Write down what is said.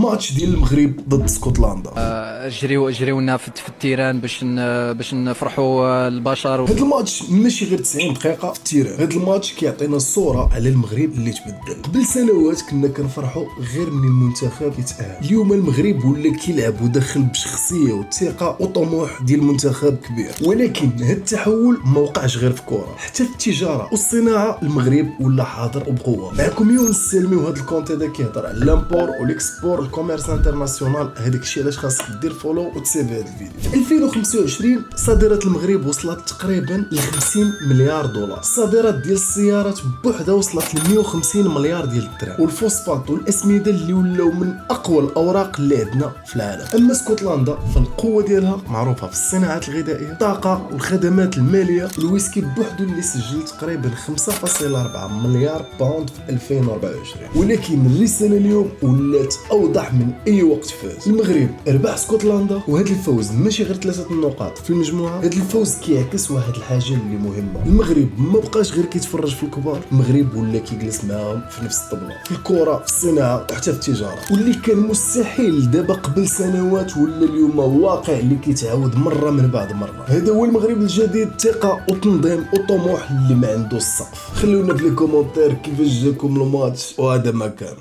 ماتش ديال المغرب ضد اسكتلندا. جريونا في التيران باش نفرحوا البشر. هذا الماتش ماشي غير 90 دقيقه في التيران، هذا الماتش كيعطينا الصوره على المغرب اللي تبدل. قبل سنوات كنا كنفرحوا غير من المنتخب كيتأهل، اليوم المغرب ولا كيلعب ودخل بشخصيه وثقه وطموح ديال المنتخب كبير. ولكن هذا التحول ما وقعش غير في الكره، حتى في التجاره والصناعه المغرب ولا حاضر وبقوه. معكم يونس السلمي، وهذا الكونت هذا كيهضر على لامبور والاكسبور الكوميرس انترناسيونال. هذاك الشيء علاش خاصك دير فولو وتسيفي هذا الفيديو. في 2025 صادرات المغرب وصلت تقريبا ل 50 مليار دولار. الصادرات ديال السيارات بوحدها وصلت ل 150 مليار ديال الدرهم، والفوسفات والاسمده اللي ولاو من اقوى الاوراق اللي عندنا في العالم. اما اسكتلندا فالقوه ديالها معروفه في الصناعات الغذائيه، الطاقه والخدمات الماليه. الويسكي بوحدو اللي سجل تقريبا 5.4 مليار باوند في 2024. ولكن الرساله اليوم ولات اوضح من اي وقت فات. المغرب ربح اسكتلندا، وهذا الفوز ماشي غير 3 النقاط في المجموعه، هذا الفوز كيعكس واحد الحاجه اللي مهمه. المغرب ما بقاش غير كيتفرج في الكبار، المغرب ولا كيجلس معاهم في نفس الطبله، في الكره، في الصناعه وحتى في التجاره. واللي كان مستحيل دابا قبل سنوات ولا اليوم واقع اللي كيتعاود مره من بعد مره. هذا هو المغرب الجديد، ثقه وتنظيم وطموح اللي ما عنده السقف. خلونا في لي كومونتير كيفاش جاكم الماتش، وهذا ما كان.